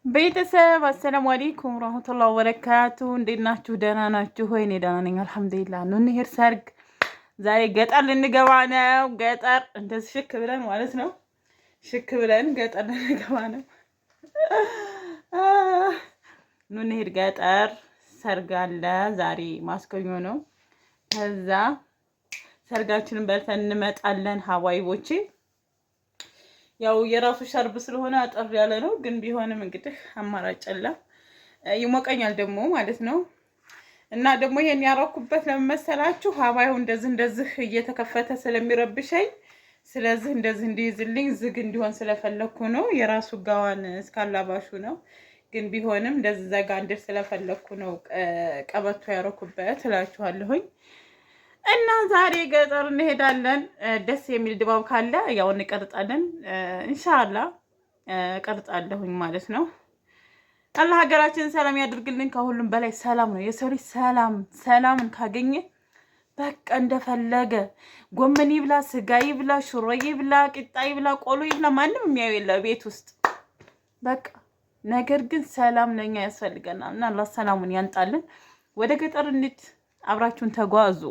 ቤተሰብ አሰላሙ አለይኩም ወራህመቱላሂ ወበረካቱ። እንዴት ናችሁ? ደህና ናችሁ ሆይ? እኔ ደህና ነኝ አልሐምዱሊላህ። ኑ እንሂድ ሰርግ። ዛሬ ገጠር ልንገባ ነው። ገጠር እንደዚህ ሽክ ብለን ማለት ነው። ሽክ ብለን ገጠር ልንገባ ነው። ኑ እንሂድ ገጠር። ሰርግ አለ ዛሬ፣ ማስከኞ ነው። ከዛ ሰርጋችንን በልተን እንመጣለን ሀዋይቦቼ። ያው የራሱ ሸርብ ስለሆነ አጠር ያለ ነው፣ ግን ቢሆንም እንግዲህ አማራጭ የለም። ይሞቀኛል ደግሞ ማለት ነው። እና ደግሞ ይሄን ያረኩበት ለምን መሰላችሁ? ሀባዩ እንደዚህ እየተከፈተ ስለሚረብሸኝ፣ ስለዚህ እንደዚህ እንዲይዝልኝ ዝግ እንዲሆን ስለፈለኩ ነው። የራሱ ጋዋን እስካላባሹ ነው፣ ግን ቢሆንም እንደዚህ ዘጋ እንድል ስለፈለኩ ነው ቀበቶ ያረኩበት እላችኋለሁኝ። እና ዛሬ ገጠር እንሄዳለን። ደስ የሚል ድባብ ካለ ያው እንቀርጻለን። ኢንሻአላህ ቀርጻለሁኝ ማለት ነው። አላህ ሀገራችንን ሰላም ያድርግልን። ከሁሉም በላይ ሰላም ነው። የሰው ልጅ ሰላምን ካገኘ በቃ እንደፈለገ ጎመን ይብላ፣ ስጋ ይብላ፣ ሽሮ ይብላ፣ ቂጣ ይብላ፣ ቆሎ ይብላ፣ ማንም የሚያየው የለ ቤት ውስጥ በቃ። ነገር ግን ሰላም ለኛ ያስፈልገናል እና አላህ ሰላሙን ያንጣልን። ወደ ገጠር እንሂድ፣ አብራችሁን ተጓዙ።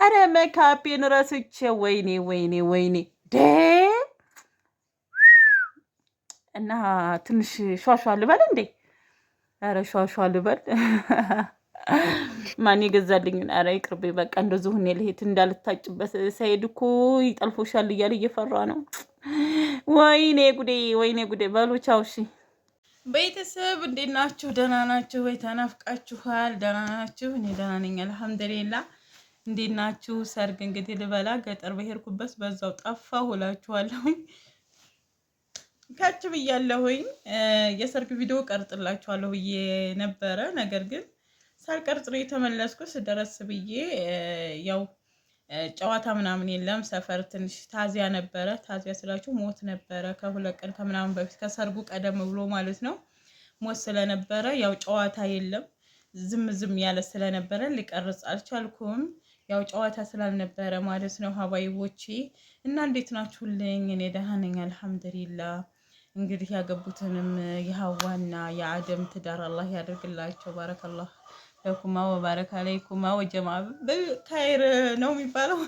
አረ መካፔን ረስቼ፣ ወይኔ እና ትንሽ ሿሿ ልበል እንዴ? አረ ሿሿ ልበል። ማን የገዛልኝ? አረ ይቅርቤ በቃ። እንደዚሁ እኔ ልሄድ እንዳልታጭበት። ሰይድ እኮ ይጠልፎሻል እያለ እየፈራ ነው። ወይኔ ጉዴ። በሉ ቻው። እሺ ቤተሰብ እንዴት ናችሁ? ደህና ናችሁ ወይ? ተናፍቃችኋል? ደህና ናችሁ? እኔ ደህና ነኝ አልሐምዱሊላህ። እንዴት ናችሁ? ሰርግ እንግዲህ ልበላ ገጠር በሄድኩበት በዛው ጠፋሁ እላችኋለሁኝ። ካች ብያለሁኝ። የሰርግ ቪዲዮ ቀርጥላችኋለሁ ብዬ ነበረ፣ ነገር ግን ሳልቀርጽ ነው የተመለስኩት። ስደረስ ብዬ ያው ጨዋታ ምናምን የለም። ሰፈር ትንሽ ታዚያ ነበረ። ታዚያ ስላችሁ ሞት ነበረ። ከሁለት ቀን ከምናምን በፊት ከሰርጉ ቀደም ብሎ ማለት ነው። ሞት ስለነበረ ያው ጨዋታ የለም። ዝም ያለ ስለነበረ ሊቀርጽ አልቻልኩም። ያው ጨዋታ ስላልነበረ ማለት ነው ሀባይቦቼ። እና እንዴት ናችሁልኝ? እኔ ደህና ነኝ አልሐምዱሊላህ። እንግዲህ ያገቡትንም የሀዋና የአደም ትዳር አላህ ያደርግላቸው። ባረከላህ ለኩማ ወባረክ አለይኩማ ወጀማ ብልከይር ነው የሚባለው።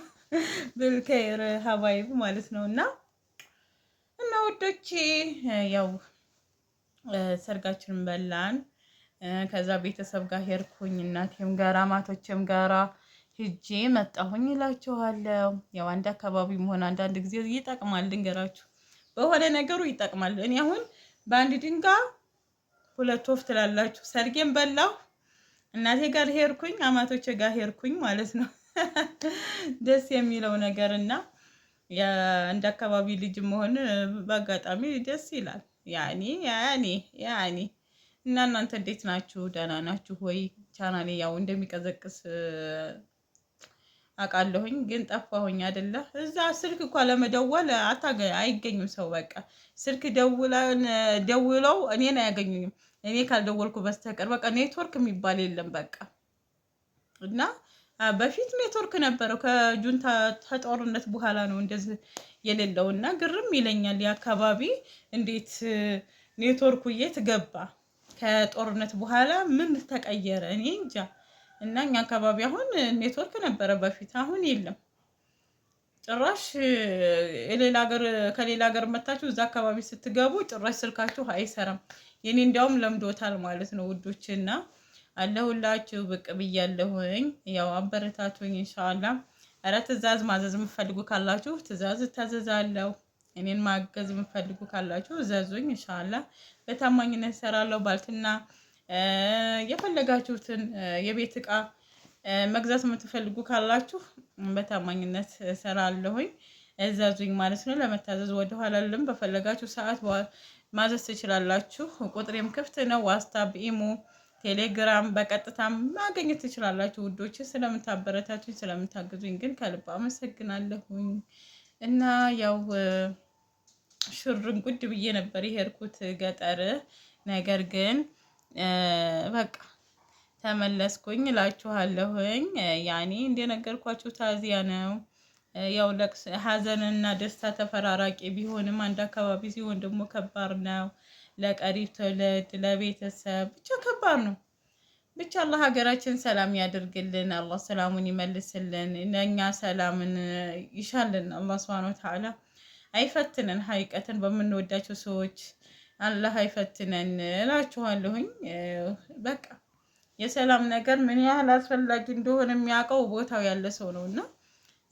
ብልከይር ሀባይብ ማለት ነው። እና ውዶቼ ያው ሰርጋችንን በላን። ከዛ ቤተሰብ ጋር ሄድኩኝ፣ እናቴም ጋር አማቶቼም ጋራ ሂጄ መጣሁኝ እላችኋለሁ። ያው አንድ አካባቢ መሆን አንዳንድ ጊዜ ይጠቅማል። ልንገራችሁ፣ በሆነ ነገሩ ይጠቅማል። እኔ አሁን በአንድ ድንጋይ ሁለት ወፍ ትላላችሁ። ሰርጌን በላሁ፣ እናቴ ጋር ሄድኩኝ፣ አማቶቼ ጋር ሄድኩኝ ማለት ነው። ደስ የሚለው ነገር እና እንደ አካባቢ ልጅ መሆን በአጋጣሚ ደስ ይላል። ያኔ እና እናንተ እንዴት ናችሁ? ደህና ናችሁ ወይ? ቻናሌ ያው እንደሚቀዘቅስ አውቃለሁኝ፣ ግን ጠፋሁኝ አይደለ? እዛ ስልክ እንኳን ለመደወል አይገኝም ሰው። በቃ ስልክ ደውለው እኔን አያገኙኝም፣ እኔ ካልደወልኩ በስተቀር በቃ ኔትወርክ የሚባል የለም በቃ። እና በፊት ኔትወርክ ነበረው፣ ከጁንታ ጦርነት በኋላ ነው እንደዚህ የሌለው። እና ግርም ይለኛል የአካባቢ እንዴት ኔትወርኩ የት ገባ? ከጦርነት በኋላ ምን ተቀየረ? እኔ እንጃ። እና እኛ አካባቢ አሁን ኔትወርክ ነበረ በፊት፣ አሁን የለም ጭራሽ። ከሌላ ሀገር መታችሁ እዛ አካባቢ ስትገቡ ጭራሽ ስልካችሁ አይሰራም። የኔ እንዲያውም ለምዶታል ማለት ነው ውዶች። እና አለሁላችሁ ብቅ ብያለሁኝ። ያው አበረታቱኝ ኢንሻአላህ። ኧረ ትእዛዝ ማዘዝ የምትፈልጉ ካላችሁ ትእዛዝ እታዘዛለሁ። እኔን ማገዝ የምትፈልጉ ካላችሁ እዘዙኝ ኢንሻአላህ። በታማኝነት እሰራለሁ። ባልትና የፈለጋችሁትን የቤት እቃ መግዛት የምትፈልጉ ካላችሁ በታማኝነት እሰራለሁኝ። እዘዙኝ ማለት ነው። ለመታዘዝ ወደኋላ አልልም። በፈለጋችሁ ሰዓት ማዘዝ ትችላላችሁ። ቁጥሬም ክፍት ነው። ዋትስአፕ፣ ኢሞ፣ ቴሌግራም በቀጥታም ማግኘት ትችላላችሁ ውዶች። ስለምታበረታቱኝ ስለምታግዙኝ ግን ከልብ አመሰግናለሁኝ። እና ያው ሽርን ጉድ ብዬ ነበር የሄድኩት ገጠር፣ ነገር ግን በቃ ተመለስኩኝ እላችኋለሁኝ። ያኔ እንደነገርኳችሁ ታዚያ ነው። ያው ሀዘንና ደስታ ተፈራራቂ ቢሆንም አንድ አካባቢ ሲሆን ደግሞ ከባድ ነው። ለቀሪ ትውልድ ለቤተሰብ ብቻ ከባድ ነው። ብቻ አላህ ሀገራችን ሰላም ያደርግልን። አላህ ሰላሙን ይመልስልን። ለእኛ ሰላምን ይሻልን። አላህ ሱብሓነሁ ወተዓላ አይፈትነን። ሀቂቀትን በምንወዳቸው ሰዎች አላህ አይፈትነን እላችኋለሁኝ። በቃ የሰላም ነገር ምን ያህል አስፈላጊ እንደሆነ የሚያውቀው ቦታው ያለ ሰው ነው እና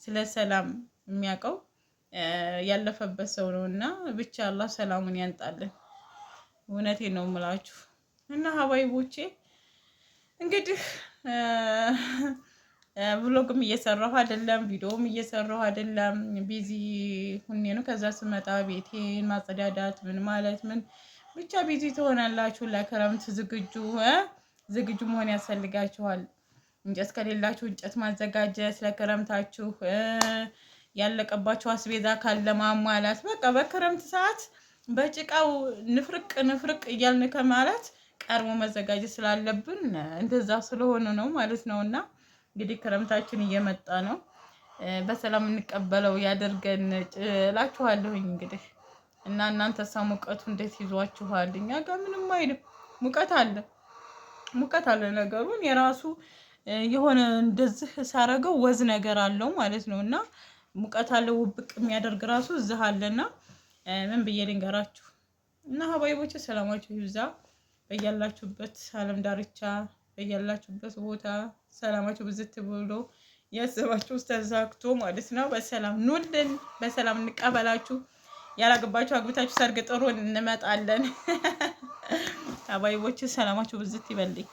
ስለ ሰላም የሚያውቀው ያለፈበት ሰው ነው እና ብቻ አላህ ሰላሙን ያንጣልን። እውነቴን ነው የምላችሁ እና ሀባይቦቼ እንግዲህ ብሎግም እየሰራሁ አይደለም፣ ቪዲዮም እየሰራሁ አይደለም። ቢዚ ሁኔ ነው። ከዛ ስመጣ ቤቴን ማጸዳዳት ምን ማለት ምን ብቻ ቢዚ ትሆናላችሁ። ለክረምት ዝግጁ መሆን ያስፈልጋችኋል። እንጨት ከሌላችሁ እንጨት ማዘጋጀት ለክረምታችሁ፣ ያለቀባችሁ አስቤዛ ካለ ማሟላት። በቃ በክረምት ሰዓት በጭቃው ንፍርቅ እያልን ከማለት ቀርሞ መዘጋጀት ስላለብን እንደዛ ስለሆነ ነው ማለት ነው። እና እንግዲህ ክረምታችን እየመጣ ነው። በሰላም እንቀበለው ያደርገን እላችኋለሁኝ። እንግዲህ እና እናንተሳ ሙቀቱ እንዴት ይዟችኋል? እኛ ጋር ምንም አይልም። ሙቀት አለ ነገሩን የራሱ የሆነ እንደዚህ ሳረገው ወዝ ነገር አለው ማለት ነው። እና ሙቀት አለው ውብቅ የሚያደርግ ራሱ እዚህ አለና ምን ብዬ ልንገራችሁ። እና ሀባይቦች ሰላማችሁ ይብዛ በያላችሁበት ዓለም ዳርቻ በያላችሁበት ቦታ ሰላማችሁ ብዝት ብሎ ያሰባችሁ ተሳክቶ ማለት ነው። በሰላም ኑልን፣ በሰላም እንቀበላችሁ። ያላገባችሁ አግብታችሁ ሰርግ ጥሩ እንመጣለን። ሀባይቦች ሰላማችሁ ብዝት ይበልኝ።